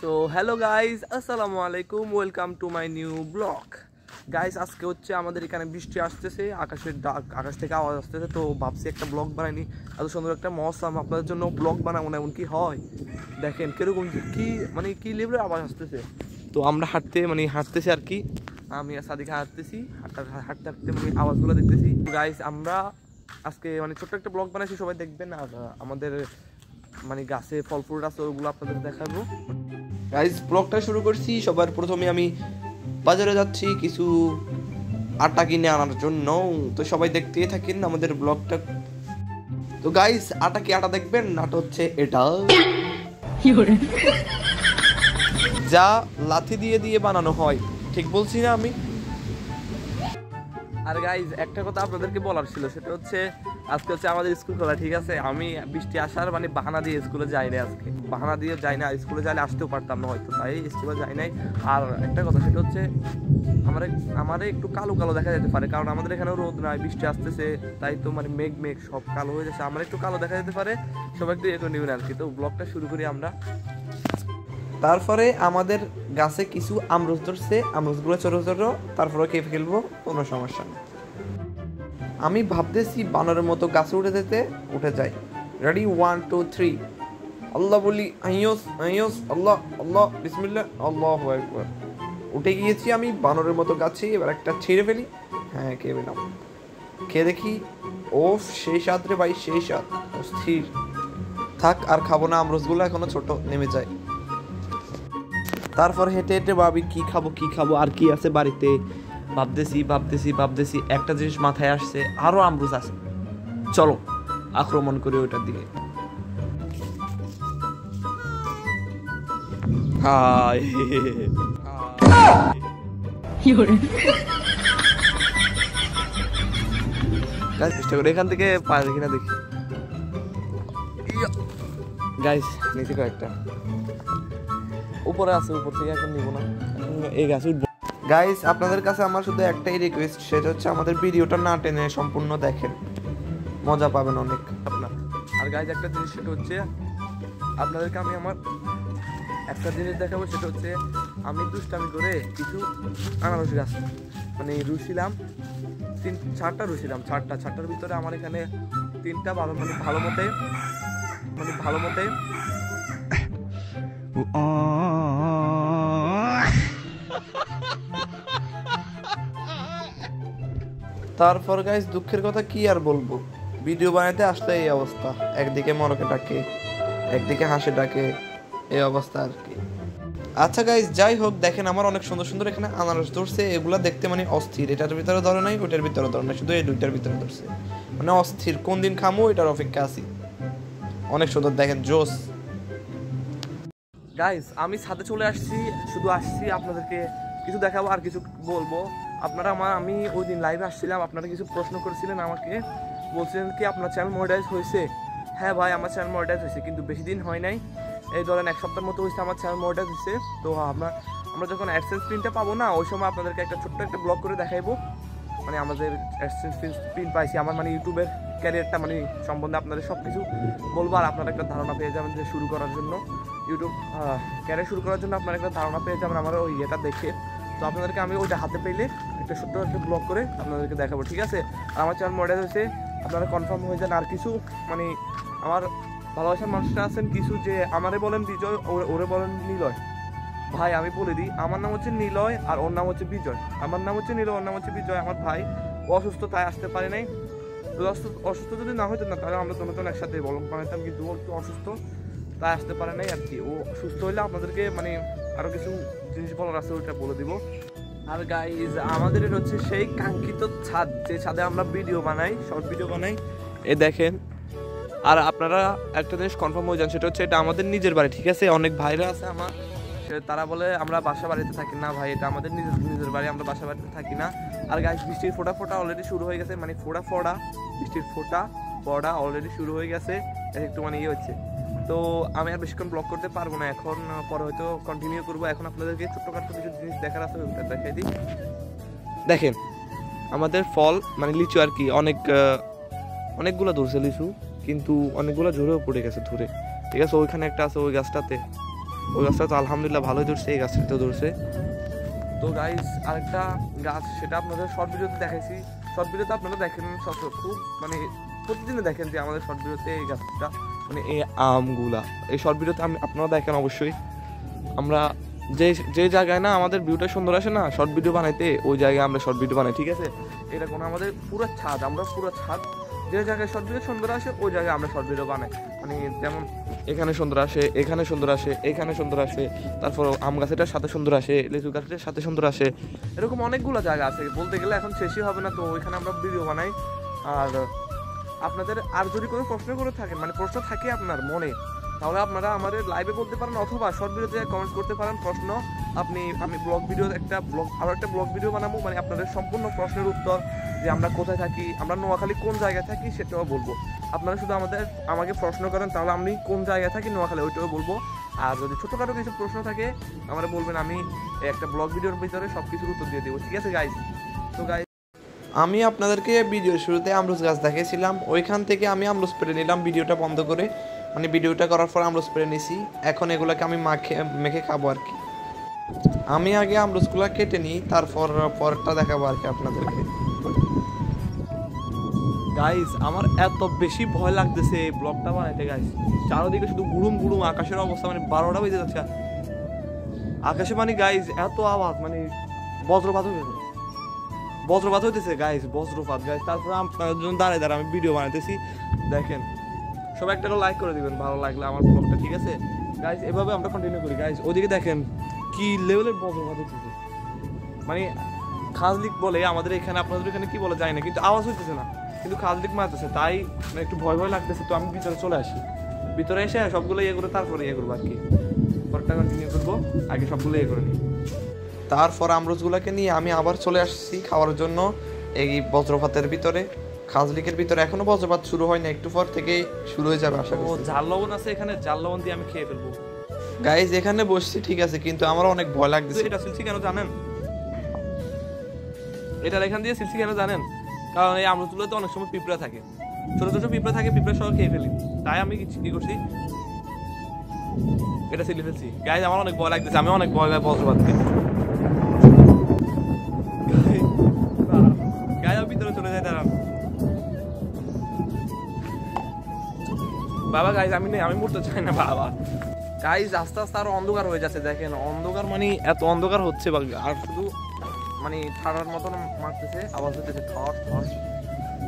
So hello guys, আসসালামু আলাইকুম, welcome to my new blog. Guys আজকে হচ্ছে আমাদের এখানে বৃষ্টি আসতেছে, আকাশ থেকে আওয়াজ আসতেছে। তো ভাবছি একটা ব্লগ বানাইনি, এত সুন্দর একটা মৌসুম আপনাদের জন্য ব্লগ বানাবো না, এমন কি হয় দেখেন কিরকম কি লেভেলের আওয়াজ আসতেছে। তো আমরা হাঁটতেছি আর কি, আমি আর সাদিকা হাঁটতেছি, হাঁটতে হাঁটতে আওয়াজগুলো দেখতেছি। গাইজ আমরা আজকে ছোট্ট একটা ব্লগ বানাইছি, সবাই দেখবেন। আর আমাদের গাছে ফল ফুল আছে, ওগুলো আপনাদের দেখাবো। গাইজ ব্লগটা শুরু করছি। সবার প্রথমে আমি বাজারে যাচ্ছি কিছু আটা কিনে আনার জন্য। তো সবাই দেখতেই থাকেন আমাদের ব্লগটা। তো গাইজ আটা দেখবেন, আটা হচ্ছে এটা যা লাথি দিয়ে দিয়ে বানানো হয়, ঠিক বলছি না আমি? আর গাইজ একটা কথা আপনাদেরকে বলার ছিল, সেটা হচ্ছে আজকে হচ্ছে আমাদের স্কুল খোলা, ঠিক আছে? আমি বৃষ্টি আসার বাহানা দিয়ে স্কুলে যাই না, আজকে বাহানা দিয়ে যাই না। স্কুলে যাইলে আসতেও পারতাম না হয়তো, তাই স্কুলে যাই নাই। আর একটা কথা, সেটা হচ্ছে আমার একটু কালো কালো দেখা যেতে পারে, কারণ আমাদের এখানে রোদ নাই, বৃষ্টি আসতেছে, তাই তো মেঘ সব কালো হয়ে যাচ্ছে। আমার একটু কালো দেখা যেতে পারে, সবাই একটু এ করে নেবেন আর কি। তো ব্লগটা শুরু করি আমরা। তারপরে আমাদের গাছে কিছু আমরুজ ধরছে, আমরুজগুলো ছোট ছোট, তারপরে খেয়ে ফেলবো, কোনো সমস্যা নেই। আমি ভাবতেছি বানরের মতো গাছে উঠে যাই। রেডি, 1 2 3 আল্লাহ বলি, আইয়স আইয়স, আল্লাহ আল্লাহ বিসমিল্লাহ, আল্লাহু আকবার। উঠে গিয়েছি আমি বানরের মতো গাছে। এবার একটা ছিঁড়ে ফেলি। হ্যাঁ, খেয়ে পেলাম, খেয়ে দেখি। ও সেই স্বাদ রে ভাই, সেই স্বাদ, অস্থির। থাক, আর খাবো না, আমরুজগুলো এখনো ছোট, নেমে যায়। তারপর হেঁটে হেঁটে ভাবি কি খাবো আর কি আছে বাড়িতে। ভাবতেছি একটা জিনিস মাথায় আসছে, আরো আমরুজ আছে, চলো আক্রমণ করি ওইটার দিকে। হাই চেষ্টা করে এখান থেকে পারে কিনা দেখি। গাইস নিচে কয়েকটা উপরে আছে, উপর থেকে এখন নিব না, এই গাছে উঠবো। গাইস আপনাদের কাছে আমার শুধু একটাই রিকোয়েস্ট, সেটা হচ্ছে আমাদের ভিডিওটা না টেনে সম্পূর্ণ দেখেন, মজা পাবেন অনেক আপনার। আর গাইস একটা জিনিস, সেটা হচ্ছে আপনাদেরকে আমি আমার একটা জিনিস দেখাবো, সেটা হচ্ছে আমি দুষ্টামি করে কিছু আনারস গাছ রুছিলাম, 4টা রুছিলাম। 4টার ভিতরে আমার এখানে 3টা ভালো মতে তারপর গাইস দুঃখের কথা কি আর বলবো, ভিডিও বানাইতে আসলে এই অবস্থা, একদিকে মরকে ডাকে, একদিকে হাসে ডাকে, এই অবস্থা আর কি। আচ্ছা গাইস, যাই হোক, দেখেন আমার অনেক সুন্দর সুন্দর এখানে আনারস ধরছে। এগুলা দেখতে অস্থির। এটার ভিতরে ধরে নাই, ওইটার ভিতরে ধরে নাই, শুধু এই 2টার ভিতরে ধরছে, অস্থির। কোন দিন খামো এটার অপেক্ষা আছি। অনেক সুন্দর, দেখেন, জোস। গাইস আমি ছাদে চলে আসছি, শুধু আসছি আপনাদেরকে কিছু দেখাবো আর কিছু বলবো। আমি ওই দিন লাইভে আসছিলাম, আপনারা কিছু প্রশ্ন করেছিলেন আমাকে, বলছিলেন কি আপনার চ্যানেল মনিটাইজ হয়েছে? হ্যাঁ ভাই, আমার চ্যানেল মনিটাইজ হয়েছে, কিন্তু বেশি দিন হয় নাই, এই ধরেন 1 সপ্তাহের মতো হয়েছে আমার চ্যানেল মনিটাইজ হয়েছে। তো আমরা যখন অ্যাডসেন্স প্রিন্টটা পাবো না, ওই সময় আপনাদেরকে একটা ছোট্ট একটা ব্লগ করে দেখাইবো, আমাদের অ্যাডসেন্স প্রিন্ট পাইছি। আমার ইউটিউবের ক্যারিয়ারটা সম্বন্ধে আপনাদের সব কিছু বলবো, আর আপনারা একটা ধারণা পেয়ে যাবেন যে শুরু করার জন্য, ইউটিউব ক্যারিয়ার শুরু করার জন্য আপনারা একটা ধারণা পেয়ে যাবেন আমার ওই ইয়েটা দেখে। তো আপনাদেরকে আমি ওইটা হাতে পেলে একটা ছোট্ট একটা ব্লগ করে আপনাদেরকে দেখাবো, ঠিক আছে? আর আমার চ্যানেল মডেল হয়েছে, আপনারা কনফার্ম হয়ে যান। আর কিছু আমার ভালোবাসার মানুষরা আছেন কিছু, যে আমারে বলেন বিজয়, ওরে বলেন নিলয়। ভাই আমি বলে দিই, আমার নাম হচ্ছে নিলয় আর ওর নাম হচ্ছে বিজয়। আমার নাম হচ্ছে নিলয়, ওর নাম হচ্ছে বিজয়। আমার ভাই অসুস্থ, তাই আসতে পারে নাই। অসুস্থ যদি না হইতো না, তাহলে আমরা দুজন একসাথে বলম বানাইতাম, কিন্তু ও একটু অসুস্থ, তাই আসতে পারে নাই আর কি। ও সুস্থ হইলে আপনাদেরকে আরো কিছু জিনিস বলার আছে, ওইটা বলে দিব। আর গাইজ আমাদের এটা হচ্ছে সেই কাঙ্ক্ষিত ছাদ, যে ছাদে আমরা ভিডিও বানাই, শর্ট ভিডিও বানাই, এ দেখেন। আর আপনারা একটা জিনিস কনফার্ম হয়ে যান, সেটা হচ্ছে এটা আমাদের নিজের বাড়ি, ঠিক আছে? অনেক ভাইরা আছে আমার, তারা বলে আমরা বাসা বাড়িতে থাকি না। ভাই, এটা আমাদের নিজের বাড়ি, আমরা বাসা বাড়িতে থাকি না। আর গাইজ বৃষ্টির ফোঁটা অলরেডি শুরু হয়ে গেছে, বৃষ্টির ফোঁটা অলরেডি শুরু হয়ে গেছে, একটু ইয়ে হচ্ছে। তো আমি আর বেশিক্ষণ ব্লগ করতে পারবো না এখন, পরে হয়তো কন্টিনিউ করবো। এখন আপনাদেরকে ছোট্টখাটো কিছু জিনিস দেখার আছে, ওটা দেখাই দিই। দেখেন আমাদের ফল লিচু আর কি, অনেকগুলো ধরছে লিচু, কিন্তু অনেকগুলো ঝরেও পড়ে গেছে ধরে, ঠিক আছে? ওইখানে একটা আছে, ওই গাছটাতে ওই গাছটা তো আলহামদুলিল্লাহ ভালোই ধরছে, এই গাছটা তো ধরছে। তো গাইস আরেকটা গাছ, সেটা আপনাদের শর্ট ভিডিওতে দেখাইছি। শর্ট ভিডিওতে আপনারা দেখেন সব খুব মানে প্রতিদিনে দেখেন যে আমাদের শর্ট ভিডিওতে এই গাছটা মানে এই আমগুলা, এই শর্ট ভিডিওতে আপনারা দেখেন অবশ্যই। আমরা যে যে জায়গায় না আমাদের ভিউটা সুন্দর আসে না শর্ট ভিডিও বানাইতে, ওই জায়গায় আমরা শর্ট ভিডিও বানাই, ঠিক আছে? এটা কোনো আমাদের পুরো ছাদ, আমরা পুরো ছাদ যে জায়গায় শর্ট ভিডিও সুন্দর আসে ওই জায়গায় আমরা শর্ট ভিডিও বানাই। মানে যেমন এখানে সুন্দর আসে, এখানে সুন্দর আসে, এখানে সুন্দর আসে, তারপর আম গাছেটার সাথে সুন্দর আসে, লিচু গাছেটার সাথে সুন্দর আসে, এরকম অনেকগুলো জায়গা আছে, বলতে গেলে এখন শেষই হবে না। তো ওইখানে আমরা ভিডিও বানাই। আর আপনাদের আর যদি কোনো প্রশ্ন করে থাকেন, মানে প্রশ্ন থাকে আপনার মনে, তাহলে আপনারা আমাদের লাইভে বলতে পারেন অথবা শর্ট ভিডিওতে কমেন্ট করতে পারেন প্রশ্ন। আমি ব্লগ ভিডিও একটা ব্লগ ভিডিও বানাবো, মানে আপনাদের সম্পূর্ণ প্রশ্নের উত্তর, যে আমরা কোথায় থাকি, আমরা নোয়াখালী কোন জায়গায় থাকি সেটাও বলবো। আপনারা শুধু আমাকে প্রশ্ন করেন, তাহলে আমি কোন জায়গায় থাকি নোয়াখালী ওইটাও বলবো। আর যদি ছোটোখাটো কিছু প্রশ্ন থাকে আমরা বলবেন, আমি একটা ব্লগ ভিডিওর ভিতরে সব কিছুর উত্তর দিয়ে দেবো, ঠিক আছে গাইজ? তো গাইজ আমি আপনাদেরকে ভিডিওর শুরুতে আমরুজ গাছ দেখিয়েছিলাম, ওইখান থেকে আমি আমরুজ পেরে নিলাম ভিডিওটা বন্ধ করে, মানে ভিডিওটা করার পর আমরুজ পেরে নিছি। এখন এগুলোকে আমি মেখে খাবো আর কি। আমি আগে আমরুজগুলো কেটে নিই, তারপর পরটা দেখাবো আর কি আপনাদেরকে। গাইস আমার এত বেশি ভয় লাগতেছে এই ব্লগটা বানাইতে গাইস, চারদিকে শুধু গুড়ুম গুড়ুম, আকাশের অবস্থা মানে 12টা বেজে যাচ্ছে আকাশে, মানে গাইস এত আওয়াজ, মানে বজ্রপাত হইতেছে গাইস, বজ্রপাত গাইস। তারপর আপনাদের জন্য দাঁড়ায় আমি ভিডিও বানাইতেছি, দেখেন। সবাই একটা লাইক করে দিবেন ভালো লাগলে আমার ব্লগটা, ঠিক আছে গাইস? এভাবে আমরা কন্টিনিউ করি গাইস। ওদিকে দেখেন কি লেভেলের বজ্রপাত হইতেছে, মানে খাজলিক বলে আমাদের এখানে, আপনাদের এখানে কি বলে যায় না, কিন্তু আওয়াজ হইতেছে না, কিন্তু খাজলিক মারতেছে, তাই একটু ভয় ভয় লাগতেছে। তো আমি ভিতরে চলে আসি, ভিতরে এসে সবগুলো ইয়ে করে তারপরে ইয়ে করবো আর কি, পরটা কন্টিনিউ করবো, আগে সবগুলো ইয়ে করে নিই। তারপর আমরুজগুলোকে নিয়ে আমি আবার চলে আসছি খাওয়ার জন্য এই বজ্রপাতের ভিতরে, খাজলিকের ভিতরে। এখনো বজ্রপাত শুরু হয় না, একটু পর থেকে শুরু হয়ে যাবে আশা করি। ঝাল লবণ আছে এখানে, ঝাল লবণ দিয়ে আমি খেয়ে ফেলবো গাইজ। এখানে বসছি ঠিক আছে, কিন্তু আমার অনেক ভয় লাগতেছে। এটা সিলছি কেন জানেন? এটা এখান দিয়ে সিলছি কেন জানেন? কারণ এই আমরুজগুলোতে অনেক সময় পিঁপড়া থাকে, ছোট ছোট পিঁপড়া থাকে, পিঁপড়া সহ খেয়ে ফেলি, তাই আমি কি করছি এটা সিলে ফেলছি গাইজ। আমার অনেক ভয় লাগতেছে, আমি অনেক ভয় পাই বজ্রপাতকে গাইজ। ভিতরে চলে যায় দাঁড়ান বাবা গাইজ, আমি মরতে চাই না বাবা। গাইজ আস্তে আস্তে আরো অন্ধকার হয়ে যাচ্ছে, দেখেন অন্ধকার, মানে এত অন্ধকার হচ্ছে, আর শুধু মানে ঠাড়ার মতন মারতেছে, আওয়াজ হতেছে ঠস ঠস।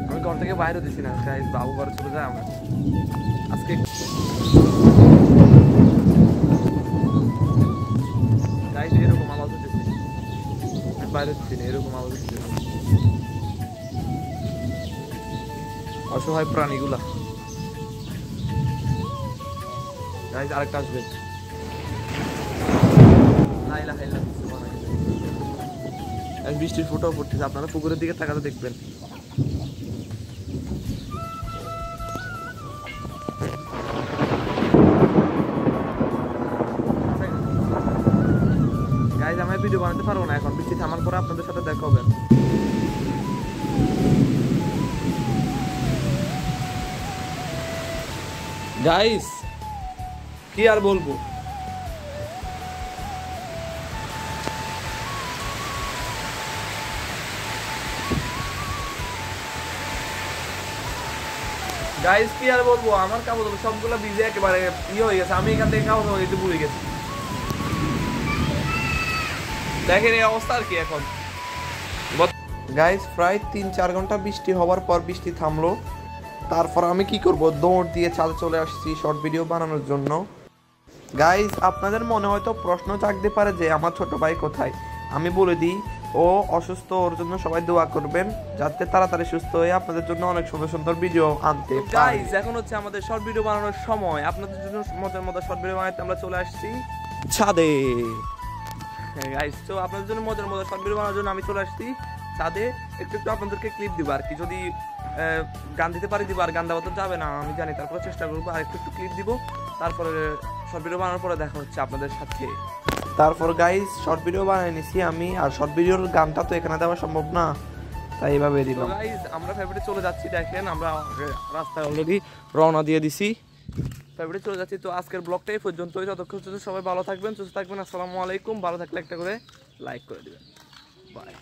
আমি ঘর থেকে বাইরে দিছি না গাইজ, বাবু ঘরে চলে যায় আমরা আজকে। গাইজ এরকম আওয়াজ হতেছে, বাইরে দিচ্ছি না, এরকম আওয়াজ হচ্ছে, অসহায় প্রাণীগুলা। গাইজ আরেকটা আসবে, বৃষ্টির ফোটাও পড়তেছে, আপনারা পুকুরের দিকে তাকাতে দেখবেন। গাইজ আমি ভিডিও বানাতে পারবো না এখন, বৃষ্টি থামার পরে আপনাদের সাথে দেখা হবে। গাইজ কি আর বলবো, গাইজ কি আর বলবো, আমার কাপড় সবগুলো ভিজে একেবারে ইয়ে হয়ে গেছে, আমি এখান থেকে কাপড় একটু ভুলে গেছি। দেখেন এই অবস্থা আর কি এখন। গাইজ প্রায় 3-4 ঘন্টা বৃষ্টি হওয়ার পর বৃষ্টি থামলো, তারপর আমি কি করব, দৌড় দিয়ে ছাদে চলে আসছি শর্ট ভিডিও বানানোর জন্য। গাইজ আপনাদের মনে হয়তো প্রশ্ন জাগতে পারে যে আমার ছোট ভাই কোথায়। আমি বলে দিই, ও অসুস্থ, ওর জন্য সবাই দোয়া করবেন যাতে তাড়াতাড়ি সুস্থ হয়ে আপনাদের জন্য অনেক সুন্দর সুন্দর ভিডিও আনতে পারি। গাইজ এখন হচ্ছে আমাদের শর্ট ভিডিও বানানোর সময়, আপনাদের জন্য মজার মজার শর্ট ভিডিও বানাতে আমরা চলে আসছি ছাদে। গাইজ তো আপনাদের জন্য মজার মজার শর্ট ভিডিও বানানোর জন্য আমি চলে আসছি ছাদে। একটু আপনাদেরকে ক্লিপ দিব আর কি, যদি গান দিতে পারি দিব, আর গান দেওয়া তো যাবে না আমি জানি, তারপরে চেষ্টা করবো, আর একটু ক্লিপ দিব, তারপরে শর্ট ভিডিও বানানোর পরে দেখা হচ্ছে আপনাদের সাথে। তারপর গাইজ শর্ট ভিডিও বানিয়ে নিছি আমি, আর শর্ট ভিডিওর গানটা তো এখানে দেওয়া সম্ভব না, তাই এইভাবে দিলাম। গাইজ আমরা ফেভারিটে চলে যাচ্ছি, দেখেন আমরা রাস্তায় অলরেডি রওনা দিয়ে দিছি। প্রাইভেটে চলে যাচ্ছি। তো আজকের ব্লগটা এই পর্যন্তই। ততক্ষণ সবাই ভালো থাকবেন, সুস্থ থাকবেন। আসসালামু আলাইকুম। ভালো থাকলে একটা করে লাইক করে দেবেন। বাই।